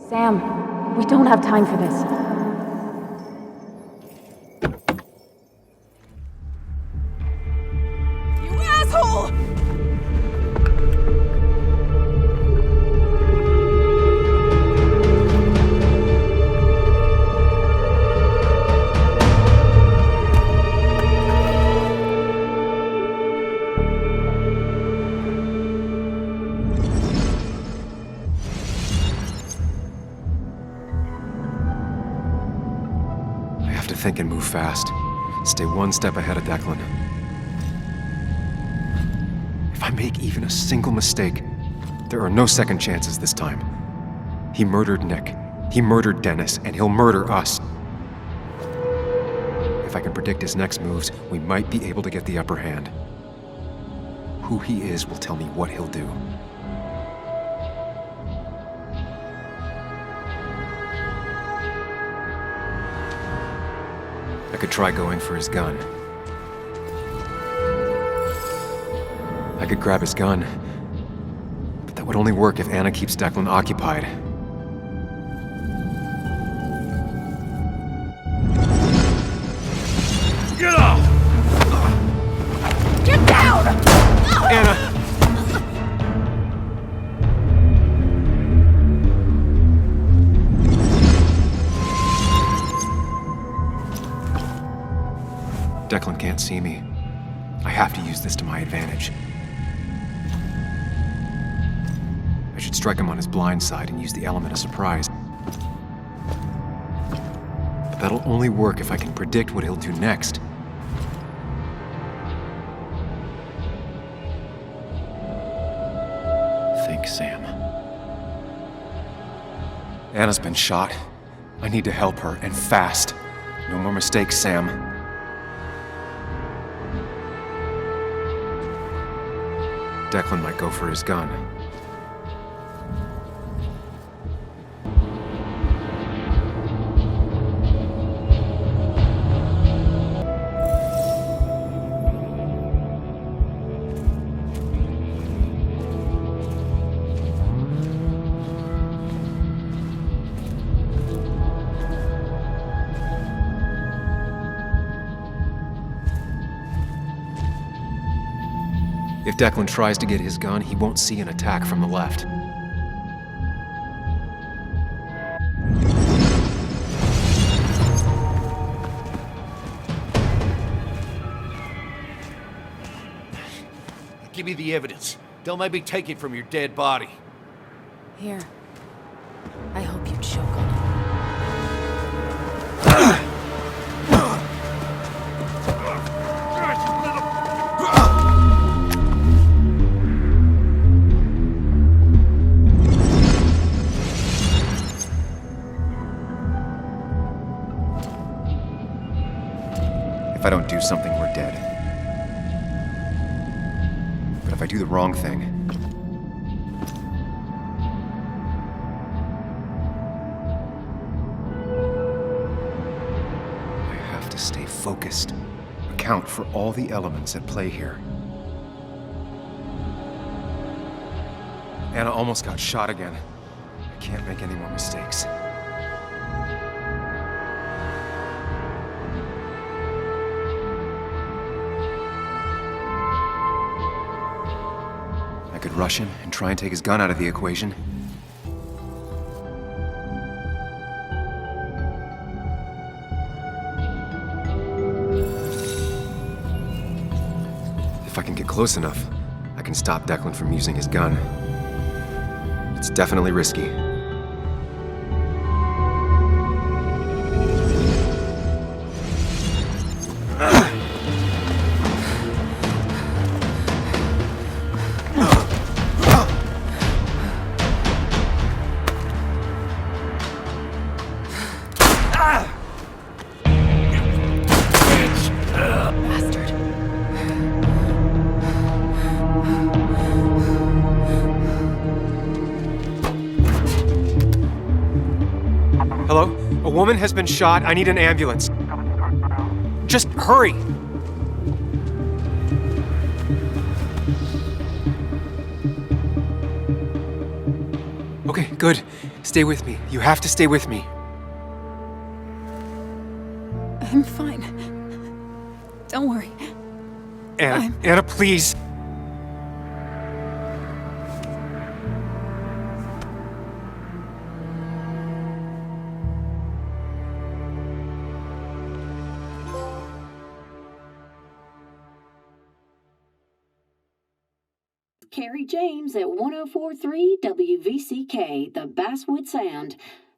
Sam, we don't have time for this. You asshole! Think and move fast. Stay one step ahead of Declan. If I make even a single mistake, there are no second chances this time. He murdered Nick. He murdered Dennis, and he'll murder us. If I can predict his next moves, we might be able to get the upper hand. Who he is will tell me what he'll do. I could try going for his gun. I could grab his gun, but that would only work if Anna keeps Declan occupied. Get off! Get down! Anna! Declan can't see me. I have to use this to my advantage. I should strike him on his blind side and use the element of surprise. But that'll only work if I can predict what he'll do next. Think, Sam. Anna's been shot. I need to help her, and fast. No more mistakes, Sam. Declan might go for his gun. If Declan tries to get his gun, he won't see an attack from the left. Give me the evidence. They'll maybe take it from your dead body. Here. I hope you choke on it. If I don't do something, we're dead. But if I do the wrong thing... I have to stay focused. Account for all the elements at play here. Anna almost got shot again. I can't make any more mistakes. could rush him and try and take his gun out of the equation. If I can get close enough, I can stop Declan from using his gun. It's definitely risky. Hello? A woman has been shot. I need an ambulance. Just hurry! Okay, good. Stay with me. You have to stay with me. I'm fine. Don't worry. Anna, Anna, please. Carrie James at 104.3 WVCK, the Basswood Sound.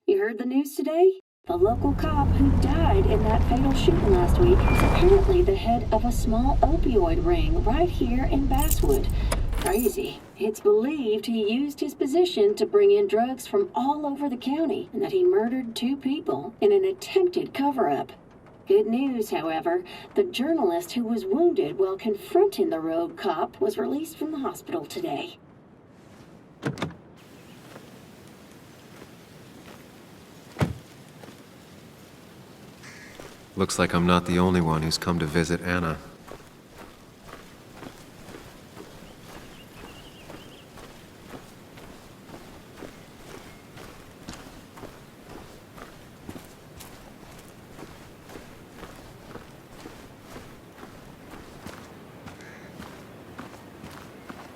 You heard the news today? The local cop who died in that fatal shooting last week is apparently the head of a small opioid ring right here in Basswood. Crazy. It's believed he used his position to bring in drugs from all over the county and that he murdered 2 people in an attempted cover-up. Good news, however, the journalist who was wounded while confronting the rogue cop was released from the hospital today. Looks like I'm not the only one who's come to visit Anna.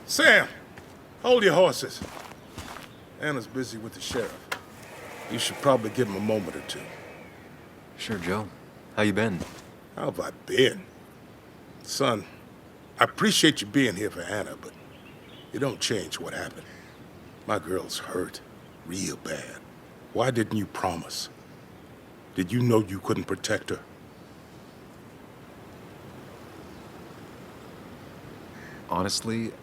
Sam, hold your horses. Anna's busy with the sheriff. You should probably give him a moment or two. Sure, Joe. How you been? How have I been? Son, I appreciate you being here for Anna, but it don't change what happened. My girl's hurt, real bad. Why didn't you promise? Did you know you couldn't protect her? Honestly,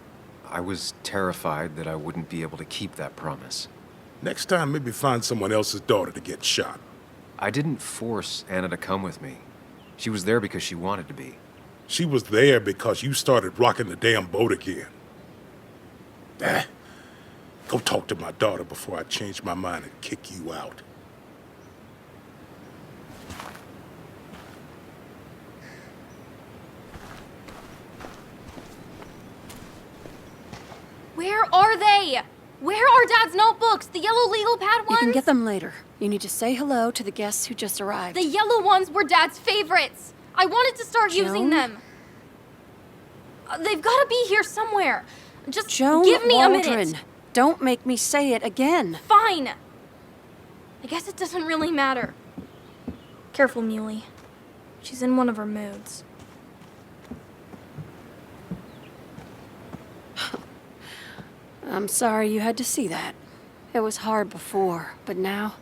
I was terrified that I wouldn't be able to keep that promise. Next time, maybe find someone else's daughter to get shot. I didn't force Anna to come with me. She was there because she wanted to be. She was there because you started rocking the damn boat again. Go talk to my daughter before I change my mind and kick you out. Where are they? Where are Dad's notebooks? The yellow legal pad ones? You can get them later. You need to say hello to the guests who just arrived. The yellow ones were Dad's favorites. I wanted to start using them. They've got to be here somewhere. Just Joan give me Waldron. a minute. Don't make me say it again. Fine. I guess it doesn't really matter. Careful, Muley. She's in one of her moods. I'm sorry you had to see that. It was hard before, but now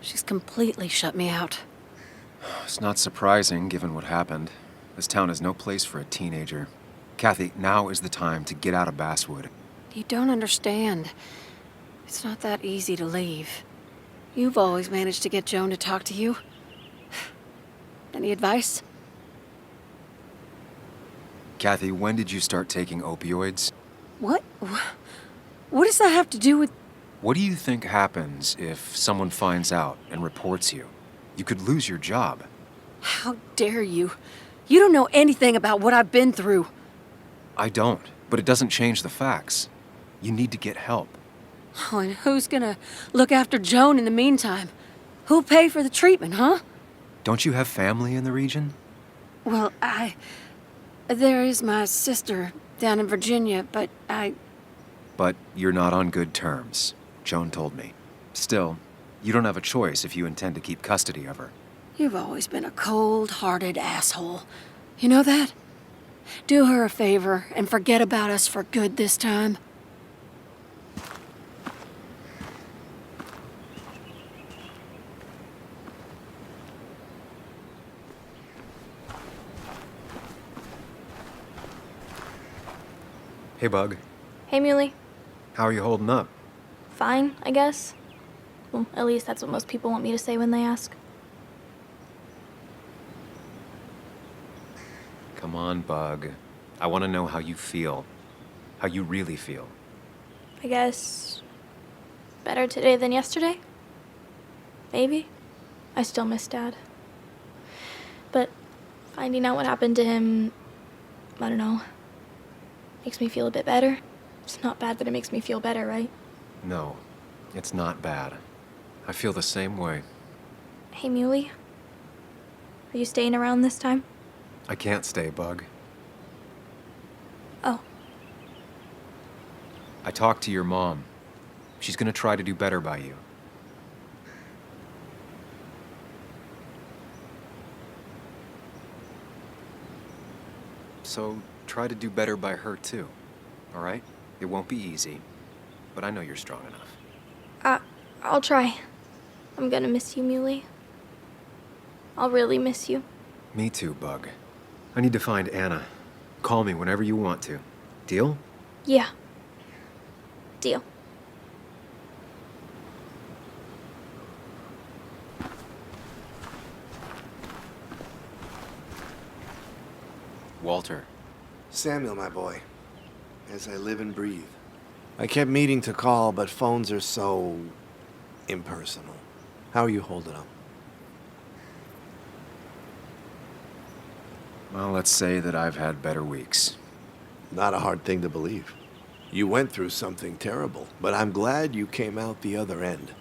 she's completely shut me out. It's not surprising, given what happened. This town is no place for a teenager. Kathy, now is the time to get out of Basswood. You don't understand. It's not that easy to leave. You've always managed to get Joan to talk to you. Any advice? Kathy, when did you start taking opioids? What? What does that have to do with... What do you think happens if someone finds out and reports you? You could lose your job. How dare you? You don't know anything about what I've been through. I don't, but it doesn't change the facts. You need to get help. Oh, and who's gonna look after Joan in the meantime? Who'll pay for the treatment, huh? Don't you have family in the region? Well, there is my sister down in Virginia, but But you're not on good terms, Joan told me. Still, you don't have a choice if you intend to keep custody of her. You've always been a cold-hearted asshole. You know that? Do her a favor and forget about us for good this time. Hey, Bug. Hey, Muley. How are you holding up? Fine, I guess. Well, at least that's what most people want me to say when they ask. Come on, Bug. I want to know how you feel. How you really feel. I guess... better today than yesterday? Maybe. I still miss Dad. But finding out what happened to him... I don't know. Makes me feel a bit better. It's not bad that it makes me feel better, right? No, it's not bad. I feel the same way. Hey, Muley. Are you staying around this time? I can't stay, Bug. Oh. I talked to your mom. She's gonna try to do better by you. So, try to do better by her too, all right? It won't be easy, but I know you're strong enough. I'll try. I'm gonna miss you, Muley. I'll really miss you. Me too, Bug. I need to find Anna. Call me whenever you want to. Deal? Yeah. Deal. Walter. Samuel, my boy. As I live and breathe. I kept meaning to call, but phones are so... impersonal. How are you holding up? Well, let's say that I've had better weeks. Not a hard thing to believe. You went through something terrible, but I'm glad you came out the other end.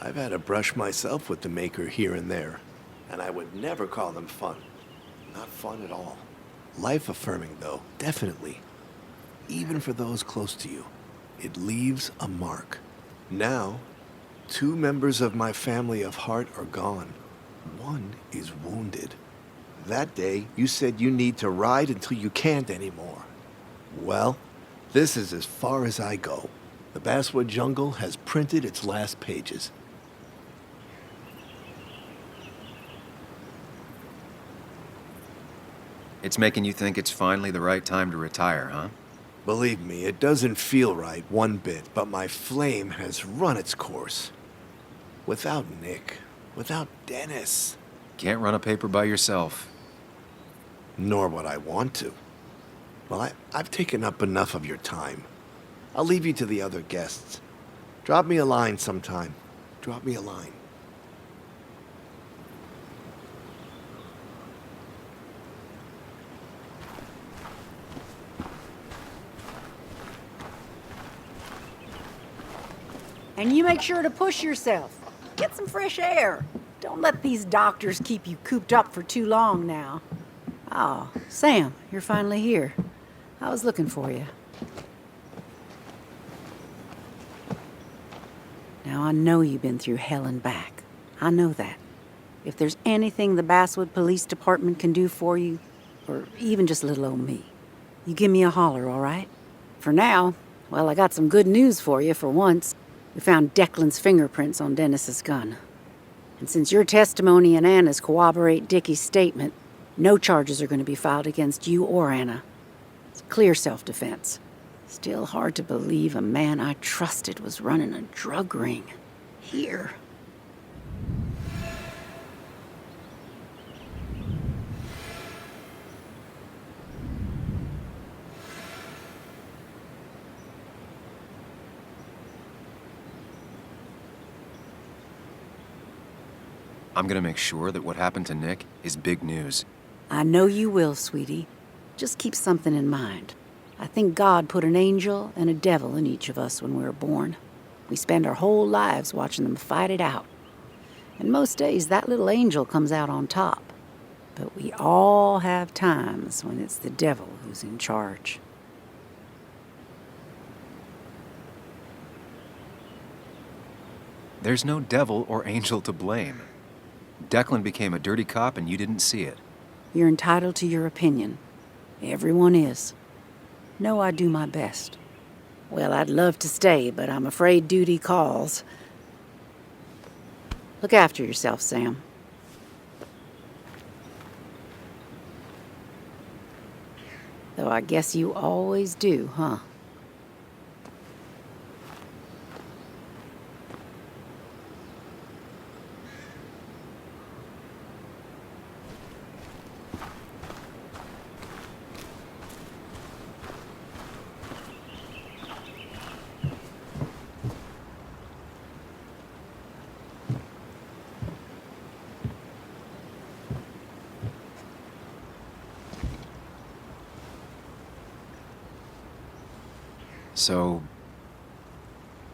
I've had a brush myself with the maker here and there, and I would never call them fun. Not fun at all. Life-affirming, though, definitely. Even for those close to you, it leaves a mark. Now, 2 members of my family of heart are gone. 1 is wounded. That day, you said you need to ride until you can't anymore. Well, this is as far as I go. The Basswood jungle has printed its last pages. It's making you think it's finally the right time to retire, huh? Believe me, it doesn't feel right one bit, but my flame has run its course. Without Nick, without Dennis. Can't run a paper by yourself. Nor would I want to. Well, I've taken up enough of your time. I'll leave you to the other guests. Drop me a line sometime. Drop me a line. And you make sure to push yourself. Get some fresh air. Don't let these doctors keep you cooped up for too long now. Oh, Sam, you're finally here. I was looking for you. Now, I know you've been through hell and back. I know that. If there's anything the Basswood Police Department can do for you, or even just little old me, you give me a holler, all right? For now, well, I got some good news for you for once. We found Declan's fingerprints on Dennis's gun. And since your testimony and Anna's corroborate Dickie's statement, no charges are going to be filed against you or Anna. It's clear self-defense. Still hard to believe a man I trusted was running a drug ring. Here. I'm gonna make sure that what happened to Nick is big news. I know you will, sweetie. Just keep something in mind. I think God put an angel and a devil in each of us when we were born. We spend our whole lives watching them fight it out. And most days, that little angel comes out on top. But we all have times when it's the devil who's in charge. There's no devil or angel to blame. Declan became a dirty cop and you didn't see it. You're entitled to your opinion. Everyone is. Know I do my best. Well, I'd love to stay, but I'm afraid duty calls. Look after yourself, Sam. Though I guess you always do, huh?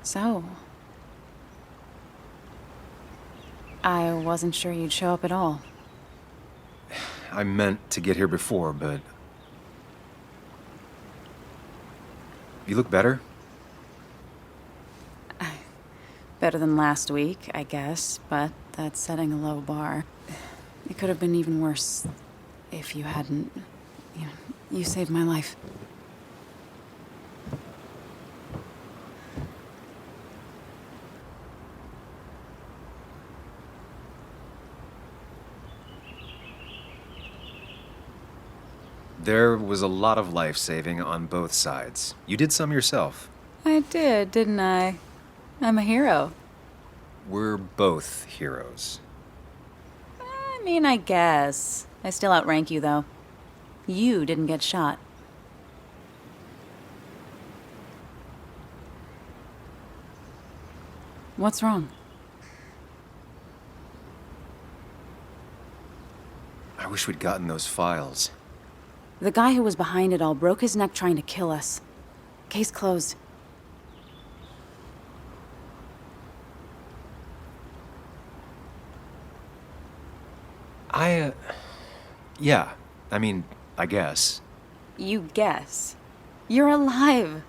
So, I wasn't sure you'd show up at all. I meant to get here before, but... You look better? Better than last week, I guess, but that's setting a low bar. It could have been even worse if you hadn't... You saved my life. There was a lot of life-saving on both sides. You did some yourself. I did, didn't I? I'm a hero. We're both heroes. I mean, I guess. I still outrank you, though. You didn't get shot. What's wrong? I wish we'd gotten those files. The guy who was behind it all broke his neck trying to kill us. Case closed. Yeah. I mean, I guess. You guess. You're alive.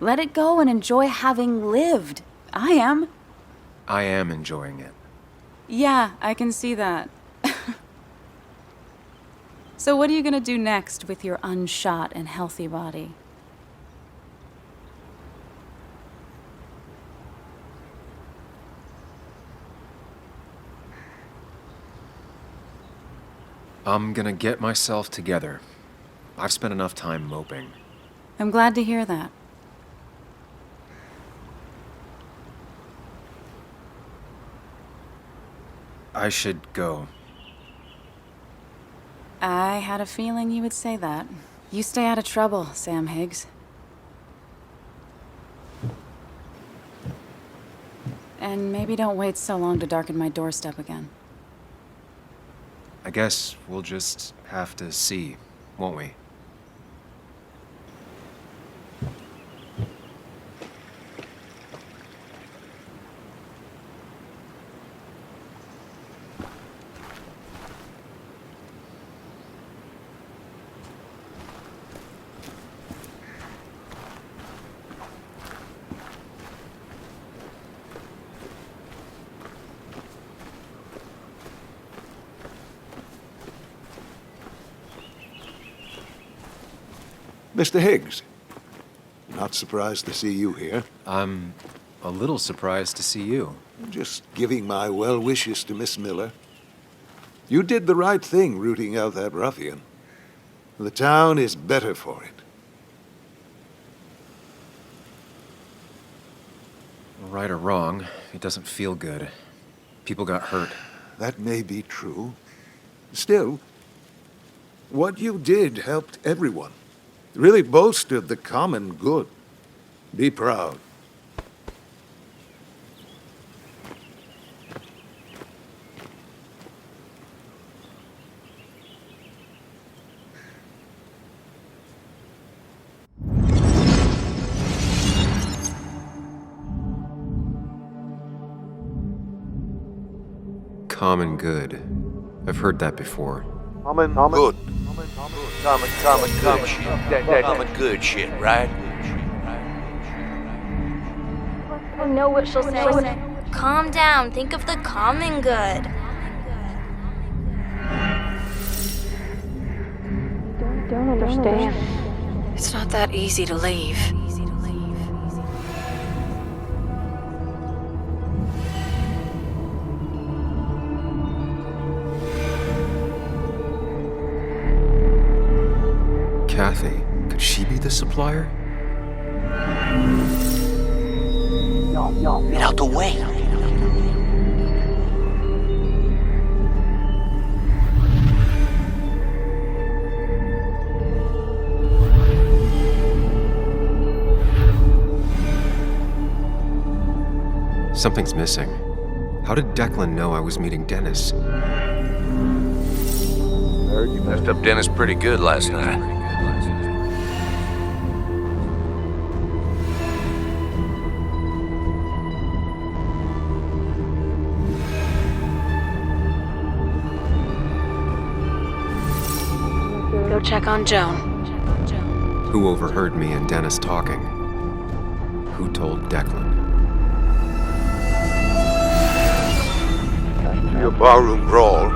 Let it go and enjoy having lived. I am. I am enjoying it. Yeah, I can see that. So what are you gonna do next with your unshot and healthy body? I'm gonna get myself together. I've spent enough time moping. I'm glad to hear that. I should go. I had a feeling you would say that. You stay out of trouble, Sam Higgs. And maybe don't wait so long to darken my doorstep again. I guess we'll just have to see, won't we? Mr. Higgs, not surprised to see you here. I'm a little surprised to see you. Just giving my well wishes to Miss Miller. You did the right thing rooting out that ruffian. The town is better for it. Right or wrong, it doesn't feel good. People got hurt. That may be true. Still, what you did helped everyone. Really bolstered the common good. Be proud. Common good. I've heard that before. Good. Common good shit, right? I know what she'll say. Calm down. Think of the common good. Don't understand. It's not that easy to leave. Kathy, could she be the supplier? Get out the way. Something's missing. How did Declan know I was meeting Dennis? Heard you messed up Dennis pretty good last night. Go check on Joan. Who overheard me and Dennis talking? Who told Declan? Your barroom brawl.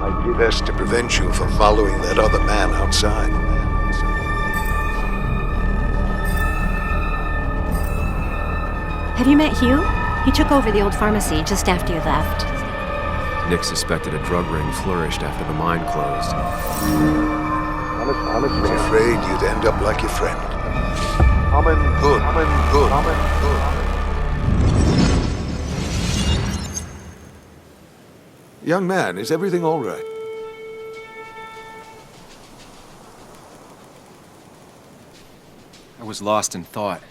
I did best to prevent you from following that other man outside. Have you met Hugh? He took over the old pharmacy just after you left. Nick suspected a drug ring flourished after the mine closed. I was afraid you'd end up like your friend. Good. Young man, is everything all right? I was lost in thought,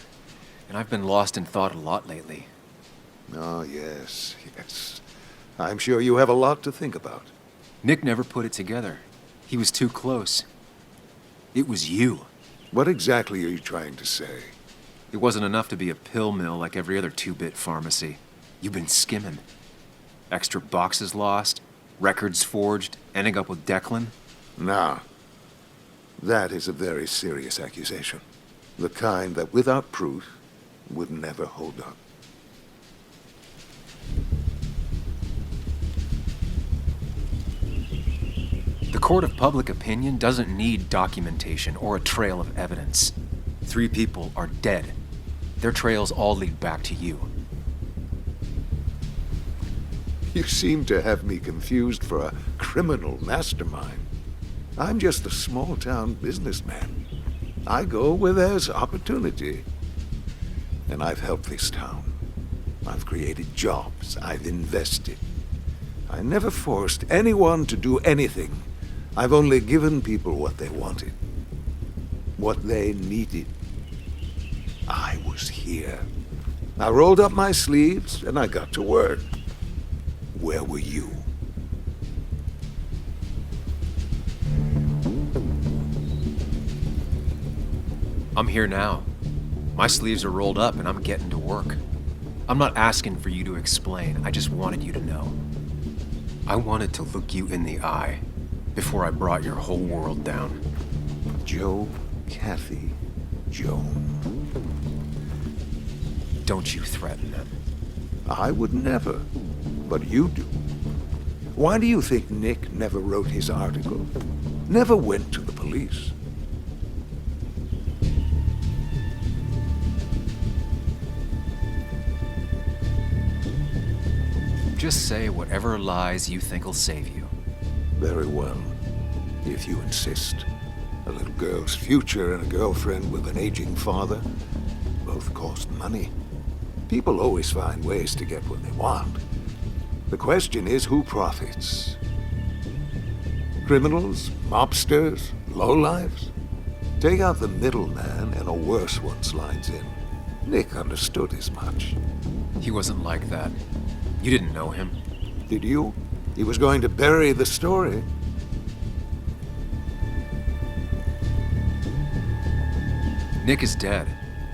and I've been lost in thought a lot lately. Oh, yes. I'm sure you have a lot to think about. Nick never put it together. He was too close. It was you. What exactly are you trying to say? It wasn't enough to be a pill mill like every other two-bit pharmacy. You've been skimming. Extra boxes lost, records forged, ending up with Declan. Now, that is a very serious accusation. The kind that, without proof, would never hold up. The court of public opinion doesn't need documentation or a trail of evidence. 3 people are dead. Their trails all lead back to you. You seem to have me confused for a criminal mastermind. I'm just a small-town businessman. I go where there's opportunity. And I've helped this town. I've created jobs. I've invested. I never forced anyone to do anything. I've only given people what they wanted. What they needed. I was here. I rolled up my sleeves and I got to work. Where were you? I'm here now. My sleeves are rolled up and I'm getting to work. I'm not asking for you to explain. I just wanted you to know. I wanted to look you in the eye before I brought your whole world down. Joe, Kathy, Joan. Don't you threaten them. I would never, but you do. Why do you think Nick never wrote his article? Never went to the police? Just say whatever lies you think will save you. Very well, if you insist. A little girl's future and a girlfriend with an aging father both cost money. People always find ways to get what they want. The question is, who profits? Criminals? Mobsters? Lowlifes? Take out the middleman and a worse one slides in. Nick understood as much. He wasn't like that. You didn't know him. Did you? He was going to bury the story. Nick is dead.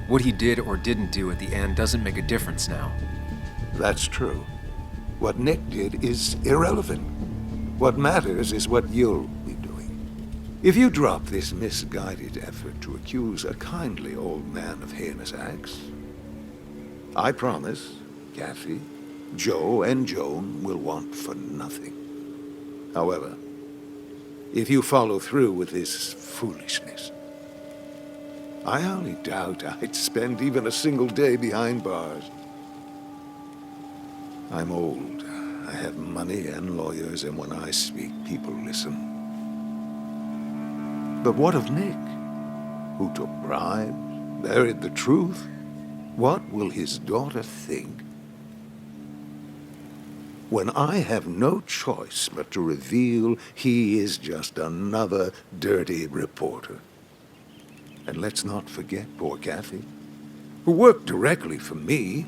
What he did or didn't do at the end doesn't make a difference now. That's true. What Nick did is irrelevant. What matters is what you'll be doing. If you drop this misguided effort to accuse a kindly old man of heinous acts, I promise Kathy, Joe and Joan will want for nothing. However, if you follow through with this foolishness, I highly doubt I'd spend even a single day behind bars. I'm old. I have money and lawyers, and when I speak, people listen. But what of Nick, who took bribes, buried the truth? What will his daughter think when I have no choice but to reveal he is just another dirty reporter? And let's not forget poor Kathy, who worked directly for me.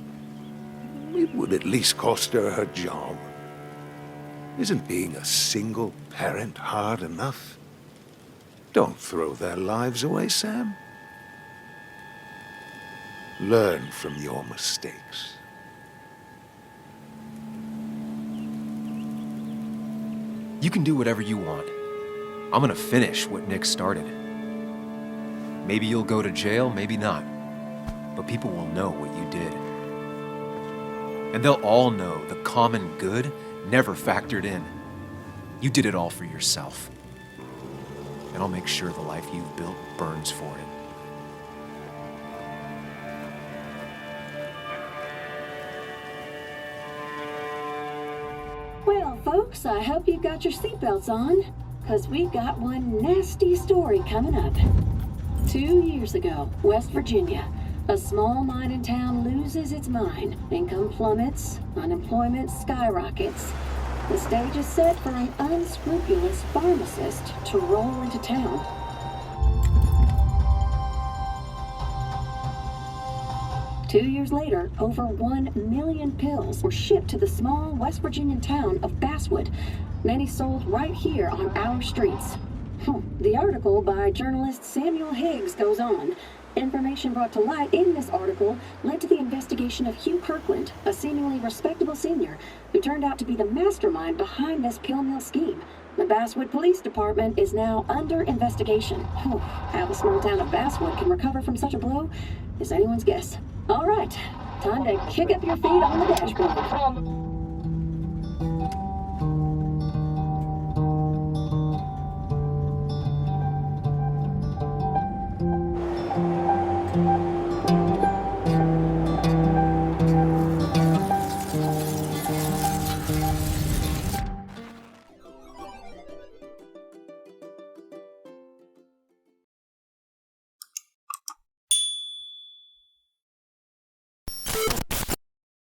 It would at least cost her her job. Isn't being a single parent hard enough? Don't throw their lives away, Sam. Learn from your mistakes. You can do whatever you want. I'm gonna finish what Nick started. Maybe you'll go to jail, maybe not. But people will know what you did. And they'll all know the common good never factored in. You did it all for yourself. And I'll make sure the life you've built burns for it. Well, folks, I hope you've got your seatbelts on, because we've got one nasty story coming up. 2 years ago, West Virginia, a small mining town loses its mine. Income plummets, unemployment skyrockets. The stage is set for an unscrupulous pharmacist to roll into town. Two years later, over 1 million pills were shipped to the small West Virginian town of Basswood, many sold right here on our streets. The article by journalist Samuel Higgs goes on. Information brought to light in this article led to the investigation of Hugh Kirkland, a seemingly respectable senior who turned out to be the mastermind behind this pill mill scheme. The Basswood Police Department is now under investigation. How the small town of Basswood can recover from such a blow is anyone's guess. All right, time to kick up your feet on the dashboard.